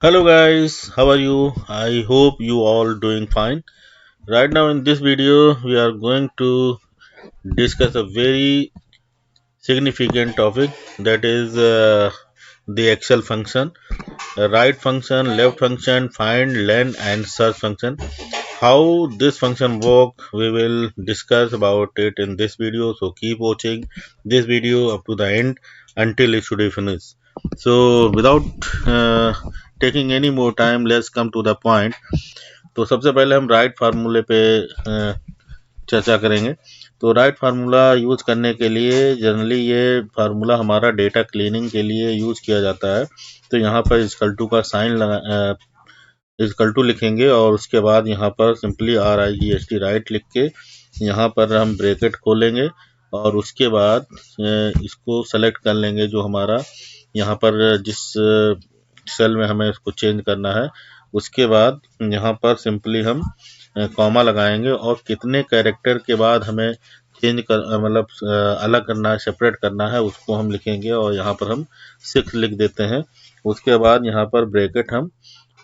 Hello guys, how are you? I hope you all doing fine. Right now in this video we are going to discuss a very significant topic, that is the Excel function, right function, left function, find, len and search function. How this function work, we will discuss about it in this video, so keep watching this video up to the end until it should be finished. So without uh, taking any more time, let's come to the point. तो सबसे पहले हम right फार्मूले पे चर्चा करेंगे। तो right formula use करने के लिए जनरली ये फार्मूला हमारा डेटा क्लीनिंग के लिए यूज किया जाता है। तो यहाँ पर इक्वल टू का साइन लगा, इक्वल टू लिखेंगे और उसके बाद यहाँ पर सिंपली RIGHT राइट लिख के यहाँ पर हम ब्रैकेट खोलेंगे और उसके बाद इसको सेलेक्ट कर लेंगे, जो हमारा यहाँ पर जिस सेल में हमें इसको चेंज करना है। उसके बाद यहाँ पर सिंपली हम कॉमा लगाएंगे और कितने कैरेक्टर के बाद हमें चेंज कर मतलब अलग करना है, सेपरेट करना है, उसको हम लिखेंगे और यहाँ पर हम 6 लिख देते हैं। उसके बाद यहाँ पर ब्रैकेट हम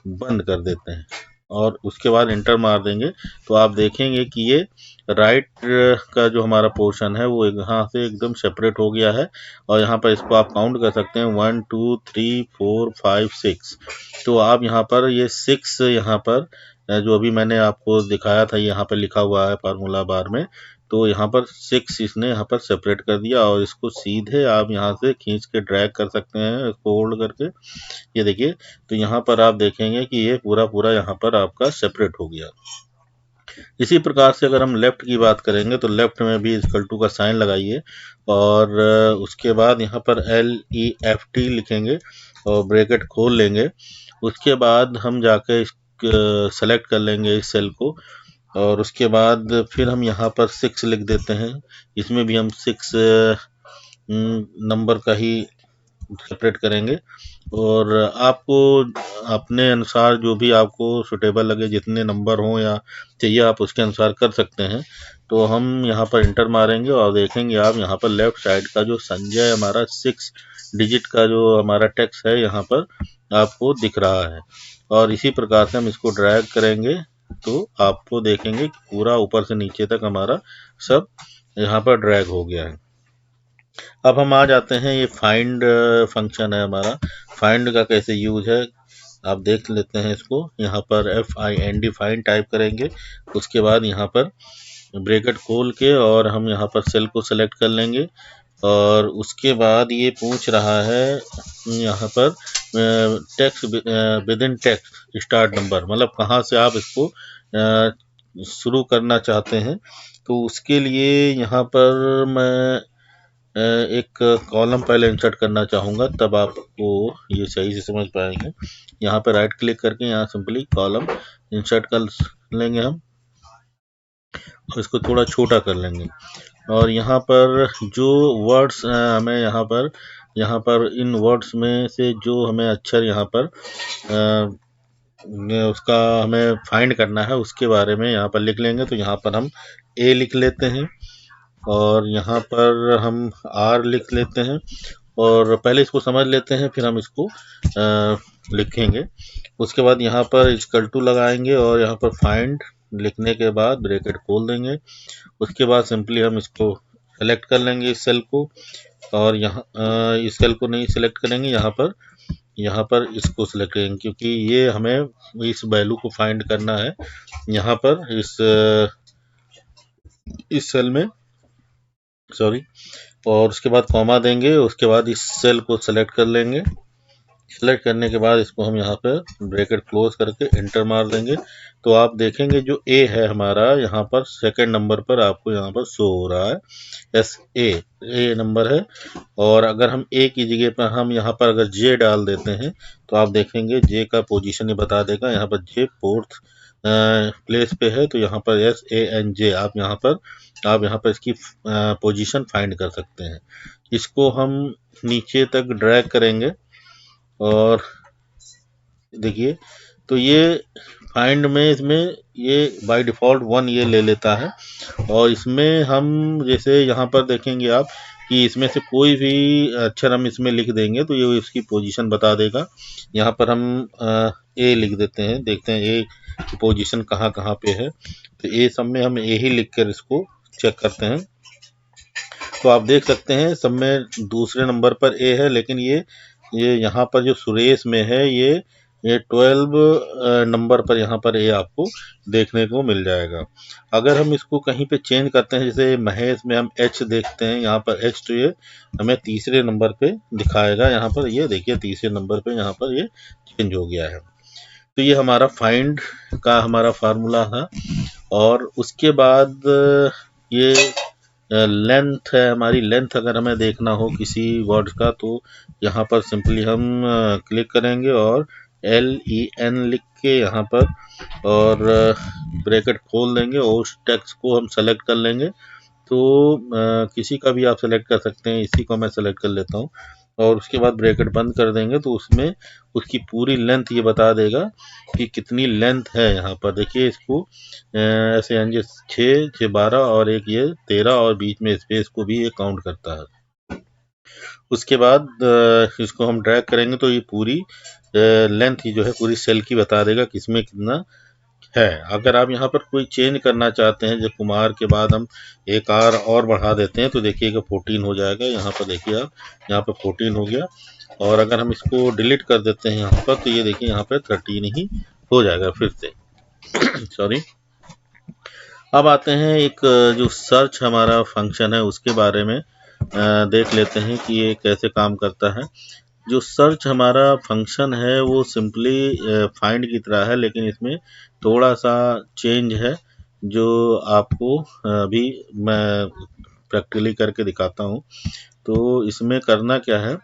बंद कर देते हैं और उसके बाद इंटर मार देंगे। तो आप देखेंगे कि ये राइट का जो हमारा पोर्शन है वो यहाँ से एकदम सेपरेट हो गया है और यहाँ पर इसको आप काउंट कर सकते हैं 1 2 3 4 5 6। तो आप यहाँ पर ये 6 यहाँ पर जो अभी मैंने आपको दिखाया था यहाँ पर लिखा हुआ है फार्मूला बार में, तो यहाँ पर 6 इसने यहाँ पर सेपरेट कर दिया और इसको सीधे आप यहाँ से खींच के ड्रैग कर सकते हैं, इसको होल्ड करके। ये देखिए, तो यहाँ पर आप देखेंगे कि ये पूरा पूरा यहाँ पर आपका सेपरेट हो गया। इसी प्रकार से अगर हम लेफ्ट की बात करेंगे तो लेफ्ट में भी इक्वल टू का साइन लगाइए और उसके बाद यहाँ पर LEFT लिखेंगे और ब्रैकेट खोल लेंगे। उसके बाद हम जाके सेलेक्ट कर लेंगे इस सेल को और उसके बाद फिर हम यहाँ पर 6 लिख देते हैं। इसमें भी हम 6 नंबर का ही सेपरेट करेंगे और आपको अपने अनुसार जो भी आपको सुटेबल लगे, जितने नंबर हों या चाहिए आप उसके अनुसार कर सकते हैं। तो हम यहाँ पर इंटर मारेंगे और देखेंगे आप यहाँ पर लेफ्ट साइड का जो संजय हमारा 6 डिजिट का जो हमारा टेक्स्ट है यहाँ पर आपको दिख रहा है। और इसी प्रकार से हम इसको ड्रैग करेंगे तो आपको देखेंगे कि पूरा ऊपर से नीचे तक हमारा सब यहाँ पर ड्रैग हो गया है। अब हम आ जाते हैं, ये फाइंड फंक्शन है हमारा। फाइंड का कैसे यूज है आप देख लेते हैं। इसको यहाँ पर FIND फाइंड टाइप करेंगे, उसके बाद यहाँ पर ब्रैकेट खोल के और हम यहाँ पर सेल को सेलेक्ट कर लेंगे और उसके बाद ये पूछ रहा है यहाँ पर text with in text start number, मतलब कहाँ से आप इसको शुरू करना चाहते हैं। तो उसके लिए यहाँ पर मैं एक कॉलम पहले इंसर्ट करना चाहूँगा, तब आपको ये सही से समझ पाएंगे। यहाँ पे राइट क्लिक करके यहाँ सिंपली कॉलम इंसर्ट कर लेंगे हम और इसको थोड़ा छोटा कर लेंगे और यहाँ पर जो वर्ड्स हमें यहाँ पर इन वर्ड्स में से जो हमें अक्षर यहाँ पर उसका हमें फाइंड करना है उसके बारे में यहाँ पर लिख लेंगे। तो यहाँ पर हम A लिख लेते हैं और यहाँ पर हम R लिख लेते हैं और पहले इसको समझ लेते हैं फिर हम इसको लिखेंगे। उसके बाद यहाँ पर इक्वल टू लगाएंगे और यहाँ पर फाइंड लिखने के बाद ब्रैकेट खोल देंगे। उसके बाद सिंपली हम इसको सेलेक्ट कर लेंगे इस सेल को और यहाँ इस सेल को नहीं सेलेक्ट करेंगे, यहाँ पर इसको सेलेक्ट करेंगे क्योंकि ये हमें इस वैल्यू को फाइंड करना है यहाँ पर इस सेल में, सॉरी। और उसके बाद कॉमा देंगे, उसके बाद इस सेल को सेलेक्ट कर लेंगे। सेलेक्ट करने के बाद इसको हम यहाँ पर ब्रैकेट क्लोज करके इंटर मार देंगे। तो आप देखेंगे जो A है हमारा यहाँ पर सेकंड नंबर पर आपको यहाँ पर शो हो रहा है A नंबर है। और अगर हम A की जगह पर हम यहाँ पर अगर J डाल देते हैं तो आप देखेंगे J का पोजीशन ही बता देगा। यहाँ पर J फोर्थ प्लेस पे है, तो यहाँ पर SANJ आप यहाँ पर इसकी पोजीशन फाइंड कर सकते हैं। इसको हम नीचे तक ड्रैग करेंगे और देखिए, तो ये फाइंड में इसमें ये बाय डिफ़ॉल्ट 1 ये ले लेता है और इसमें हम जैसे यहाँ पर देखेंगे आप कि इसमें से कोई भी अक्षर हम इसमें लिख देंगे तो ये इसकी पोजीशन बता देगा। यहाँ पर हम ए लिख देते हैं, देखते हैं ए की पोजीशन कहाँ कहाँ पे है। तो ए सब में हम ए ही लिख कर इसको चेक करते हैं। तो आप देख सकते हैं सब में दूसरे नंबर पर ए है, लेकिन ये यहाँ पर जो सुरेश में है ये 12 नंबर पर यहाँ पर ए आपको देखने को मिल जाएगा। अगर हम इसको कहीं पे चेंज करते हैं, जैसे महेश में हम एच देखते हैं यहाँ पर एच, तो ये हमें तीसरे नंबर पे दिखाएगा। यहाँ पर ये देखिए तीसरे नंबर पे यहाँ पर ये चेंज हो गया है। तो ये हमारा फाइंड का हमारा फार्मूला था। और उसके बाद ये लेंथ है हमारी। लेंथ अगर हमें देखना हो किसी वर्ड का तो यहाँ पर सिंपली हम क्लिक करेंगे और LEN लिख के यहाँ पर और ब्रैकेट खोल देंगे और उस टेक्स्ट को हम सेलेक्ट कर लेंगे। तो किसी का भी आप सेलेक्ट कर सकते हैं, इसी को मैं सेलेक्ट कर लेता हूँ और उसके बाद ब्रैकेट बंद कर देंगे तो उसमें उसकी पूरी लेंथ ये बता देगा कि कितनी लेंथ है। यहाँ पर देखिए इसको ऐसे यानी 6, 6, 12 और एक ये 13 और बीच में स्पेस को भी ये काउंट करता है। उसके बाद इसको हम ड्रैग करेंगे तो ये पूरी लेंथ ही जो है पूरी सेल की बता देगा किसमें कितना है। अगर आप यहाँ पर कोई चेंज करना चाहते हैं, जब कुमार के बाद हम एक आर और बढ़ा देते हैं तो देखिएगा 14 हो जाएगा। यहाँ पर देखिए आप यहाँ पर 14 हो गया। और अगर हम इसको डिलीट कर देते हैं यहाँ पर तो ये देखिए यहाँ पर 13 ही हो जाएगा फिर से। सॉरी। अब आते हैं एक जो सर्च हमारा फंक्शन है उसके बारे में देख लेते हैं कि ये कैसे काम करता है। जो सर्च हमारा फंक्शन है वो सिंपली फाइंड की तरह है, लेकिन इसमें थोड़ा सा चेंज है जो आपको अभी मैं प्रैक्टिकली करके दिखाता हूँ। तो इसमें करना क्या है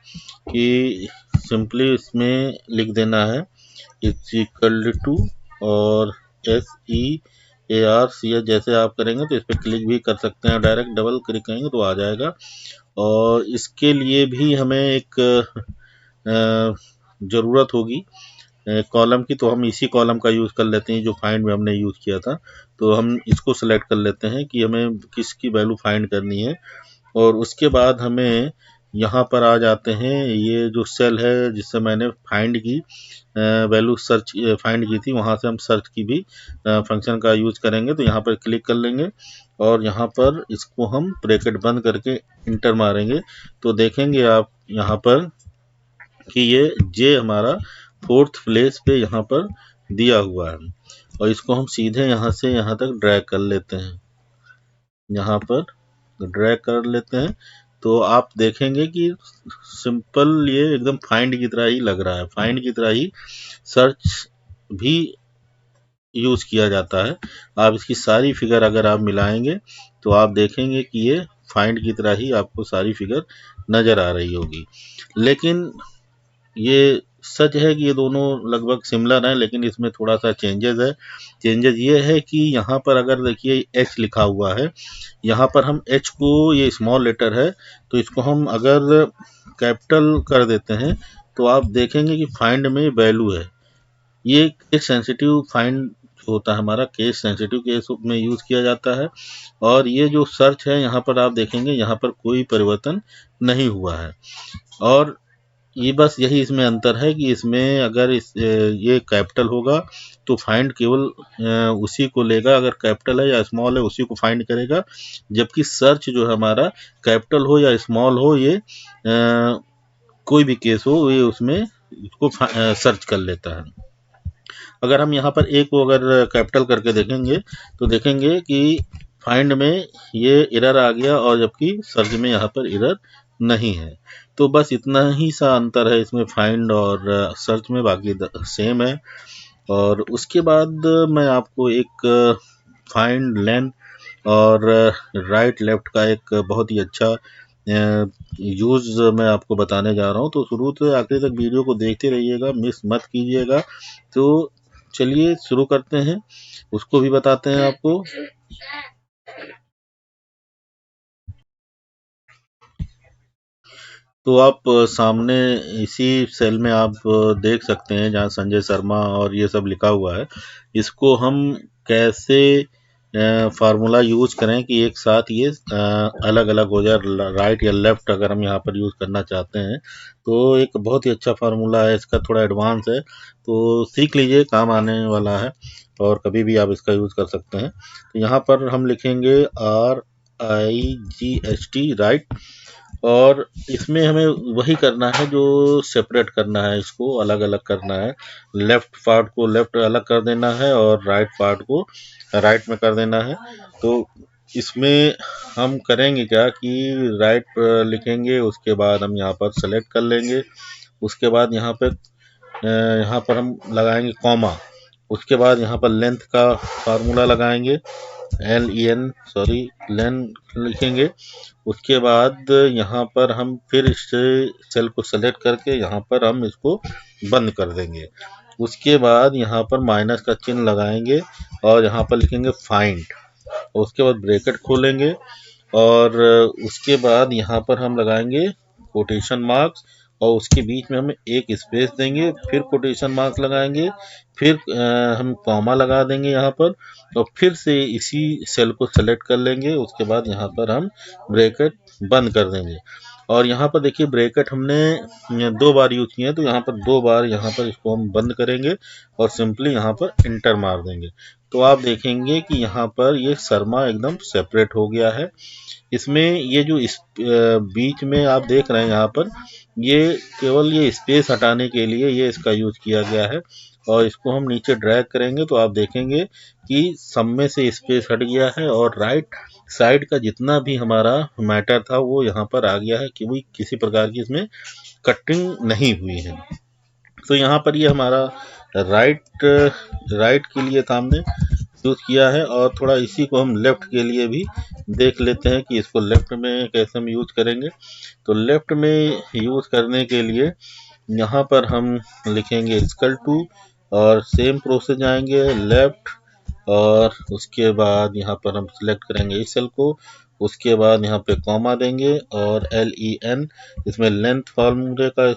कि सिंपली इसमें लिख देना है इट्स इक्वल टू और SEARCH जैसे आप करेंगे तो इस पर क्लिक भी कर सकते हैं, डायरेक्ट डबल क्लिक करेंगे तो आ जाएगा। और इसके लिए भी हमें एक ज़रूरत होगी कॉलम की, तो हम इसी कॉलम का यूज़ कर लेते हैं जो फाइंड में हमने यूज़ किया था। तो हम इसको सेलेक्ट कर लेते हैं कि हमें किसकी वैल्यू फाइंड करनी है। और उसके बाद हमें यहाँ पर आ जाते हैं, ये जो सेल है जिससे मैंने फाइंड की वैल्यू सर्च फाइंड की थी, वहाँ से हम सर्च की भी फंक्शन का यूज़ करेंगे। तो यहाँ पर क्लिक कर लेंगे और यहाँ पर इसको हम ब्रैकेट बंद करके इंटर मारेंगे तो देखेंगे आप यहाँ पर कि ये जे हमारा 4th प्लेस पे यहाँ पर दिया हुआ है। और इसको हम सीधे यहाँ से यहाँ तक ड्रैग कर लेते हैं, यहाँ पर ड्रैग कर लेते हैं तो आप देखेंगे कि सिंपल ये एकदम फाइंड की तरह ही लग रहा है। फाइंड की तरह ही सर्च भी यूज़ किया जाता है। आप इसकी सारी फिगर अगर आप मिलाएंगे तो आप देखेंगे कि ये फाइंड की तरह ही आपको सारी फिगर नज़र आ रही होगी। लेकिन ये सच है कि ये दोनों लगभग सिमिलर हैं, लेकिन इसमें थोड़ा सा चेंजेस है। चेंजेस ये है कि यहाँ पर अगर देखिए एच लिखा हुआ है, यहाँ पर हम एच को, ये स्मॉल लेटर है तो इसको हम अगर कैपिटल कर देते हैं तो आप देखेंगे कि फाइंड में वैल्यू है। ये केस सेंसिटिव फाइंड होता है हमारा, केस सेंसिटिव केस में यूज़ किया जाता है। और ये जो सर्च है यहाँ पर आप देखेंगे यहाँ पर कोई परिवर्तन नहीं हुआ है। और ये बस यही इसमें अंतर है कि इसमें अगर ये कैपिटल होगा तो फाइंड केवल उसी को लेगा, अगर कैपिटल है या स्मॉल है उसी को फाइंड करेगा। जबकि सर्च जो है हमारा कैपिटल हो या स्मॉल हो, ये कोई भी केस हो ये उसमें इसको सर्च कर लेता है। अगर हम यहाँ पर ए को अगर कैपिटल करके देखेंगे तो देखेंगे कि फाइंड में ये एरर आ गया और जबकि सर्च में यहाँ पर एरर नहीं है। तो बस इतना ही सा अंतर है इसमें फाइंड और सर्च में, बाकी सेम है। और उसके बाद मैं आपको एक फाइंड लेन और राइट लेफ्ट का एक बहुत ही अच्छा यूज़ मैं आपको बताने जा रहा हूँ। तो शुरू से आखिर तक वीडियो को देखते रहिएगा, मिस मत कीजिएगा। तो चलिए शुरू करते हैं, उसको भी बताते हैं आपको। तो आप सामने इसी सेल में आप देख सकते हैं जहाँ संजय शर्मा और ये सब लिखा हुआ है। इसको हम कैसे फार्मूला यूज करें कि एक साथ ये अलग अलग हो जाए, राइट या लेफ्ट अगर हम यहाँ पर यूज करना चाहते हैं तो एक बहुत ही अच्छा फार्मूला है। इसका थोड़ा एडवांस है तो सीख लीजिए, काम आने वाला है और कभी भी आप इसका यूज कर सकते हैं। तो यहाँ पर हम लिखेंगे RIGHT, राइट। और इसमें हमें वही करना है जो सेपरेट करना है, इसको अलग अलग करना है। लेफ्ट पार्ट को लेफ्ट अलग कर देना है और राइट पार्ट को राइट में कर देना है। तो इसमें हम करेंगे क्या कि राइट लिखेंगे, उसके बाद हम यहाँ पर सेलेक्ट कर लेंगे, उसके बाद यहाँ पर हम लगाएंगे कॉमा, उसके बाद यहाँ पर लेंथ का फार्मूला लगाएंगे, लेंथ लिखेंगे। उसके बाद यहाँ पर हम फिर इस सेल को सेलेक्ट करके यहाँ पर हम इसको बंद कर देंगे। उसके बाद यहाँ पर माइनस का चिन्ह लगाएंगे और यहाँ पर लिखेंगे फाइंड, उसके बाद ब्रैकेट खोलेंगे और उसके बाद यहाँ पर हम लगाएंगे कोटेशन मार्क्स और उसके बीच में हम एक स्पेस देंगे, फिर कोटेशन मार्क्स लगाएंगे, फिर हम कॉमा लगा देंगे यहाँ पर और फिर से इसी सेल को सेलेक्ट कर लेंगे। उसके बाद यहाँ पर हम ब्रैकेट बंद कर देंगे और यहाँ पर देखिए ब्रैकेट हमने 2 बार यूज किए हैं तो यहाँ पर 2 बार यहाँ पर इसको हम बंद करेंगे और सिंपली यहाँ पर इंटर मार देंगे। तो आप देखेंगे कि यहाँ पर ये शर्मा एकदम सेपरेट हो गया है। इसमें ये जो इस बीच में आप देख रहे हैं यहाँ पर ये केवल ये स्पेस हटाने के लिए ये इसका यूज किया गया है और इसको हम नीचे ड्रैग करेंगे तो आप देखेंगे कि सब में से स्पेस हट गया है और राइट साइड का जितना भी हमारा मैटर था वो यहाँ पर आ गया है कि वो किसी प्रकार की इसमें कटिंग नहीं हुई है। तो यहाँ पर ये हमारा राइट के लिए था, हमने यूज किया है और थोड़ा इसी को हम लेफ्ट के लिए भी देख लेते हैं कि इसको लेफ्ट में कैसे हम यूज करेंगे। तो लेफ्ट में यूज करने के लिए यहाँ पर हम लिखेंगे इक्वल टू और सेम प्रोसेस जाएंगे लेफ्ट और उसके बाद यहाँ पर हम सिलेक्ट करेंगे इस सेल को, उसके बाद यहाँ पे कॉमा देंगे और LEN इसमें लेंथ फार्मूले का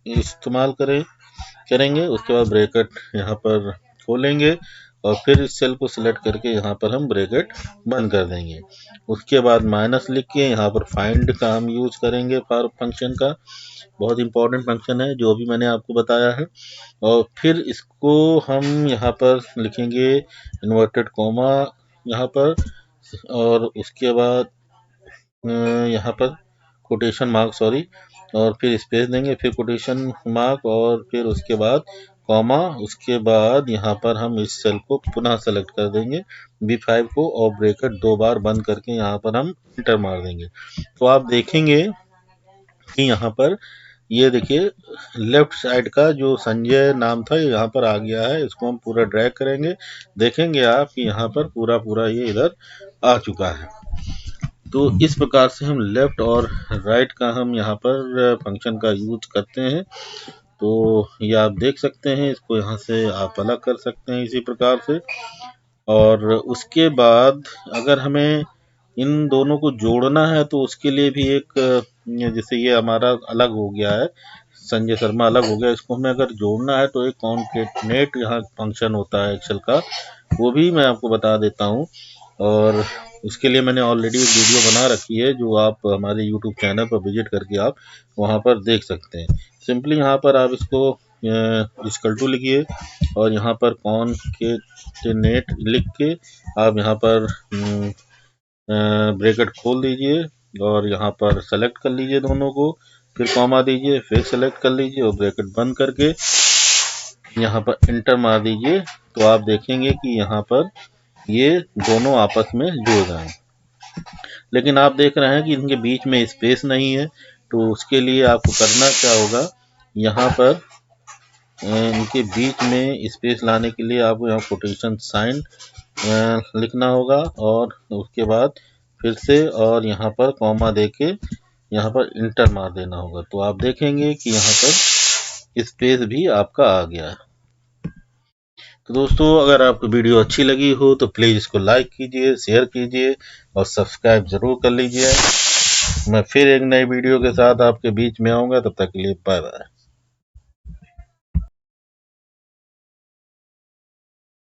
इस्तेमाल करेंगे। उसके बाद ब्रैकेट यहाँ पर खोलेंगे और फिर इस सेल को सिलेक्ट करके यहाँ पर हम ब्रैकेट बंद कर देंगे। उसके बाद माइनस लिख के यहाँ पर फाइंड का हम यूज करेंगे फॉर फंक्शन का, बहुत इंपॉर्टेंट फंक्शन है जो अभी मैंने आपको बताया है। और फिर इसको हम यहाँ पर लिखेंगे इन्वर्टेड कॉमा यहाँ पर और उसके बाद यहाँ पर कोटेशन मार्क और फिर स्पेस देंगे, फिर कोटेशन मार्क और फिर उसके बाद कॉमा, उसके बाद यहाँ पर हम इस सेल को पुनः सेलेक्ट कर देंगे B5 को और ब्रैकेट 2 बार बंद करके यहाँ पर हम इंटर मार देंगे। तो आप देखेंगे कि यहाँ पर ये देखिए लेफ्ट साइड का जो संजय नाम था ये यहाँ पर आ गया है। इसको हम पूरा ड्रैग करेंगे, देखेंगे आप कि यहाँ पर पूरा ये इधर आ चुका है। तो इस प्रकार से हम लेफ्ट और राइट का हम यहाँ पर फंक्शन का यूज करते हैं। तो ये आप देख सकते हैं, इसको यहाँ से आप अलग कर सकते हैं इसी प्रकार से। और उसके बाद अगर हमें इन दोनों को जोड़ना है तो उसके लिए भी एक जैसे ये हमारा अलग हो गया है, संजय शर्मा अलग हो गया, इसको हमें अगर जोड़ना है तो एक कॉन्केटनेट यहाँ फंक्शन होता है एक्सेल का, वो भी मैं आपको बता देता हूँ। और उसके लिए मैंने ऑलरेडी एक वीडियो बना रखी है जो आप हमारे यूट्यूब चैनल पर विजिट करके आप वहाँ पर देख सकते हैं। सिंपली यहाँ पर आप इसको इक्वल टू लिखिए और यहाँ पर कॉन्केटनेट लिख के आप यहाँ पर ब्रैकेट खोल दीजिए और यहाँ पर सेलेक्ट कर लीजिए दोनों को, फिर कॉमा दीजिए, फिर सेलेक्ट कर लीजिए और ब्रैकेट बंद करके यहाँ पर इंटर मार दीजिए। तो आप देखेंगे कि यहाँ पर ये दोनों आपस में जुड़ गए हैं। लेकिन आप देख रहे हैं कि इनके बीच में स्पेस नहीं है, तो उसके लिए आपको करना क्या होगा, यहाँ पर इनके बीच में स्पेस लाने के लिए आपको यहाँ कोटेशन साइन लिखना होगा और उसके बाद फिर से और यहाँ पर कॉमा देके यहाँ पर इंटर मार देना होगा। तो आप देखेंगे कि यहाँ पर स्पेस भी आपका आ गया है। तो दोस्तों अगर आपको वीडियो अच्छी लगी हो तो प्लीज़ इसको लाइक कीजिए, शेयर कीजिए और सब्सक्राइब ज़रूर कर लीजिए। मैं फिर एक नई वीडियो के साथ आपके बीच में आऊँगा, तब तक के लिए बाय बाय।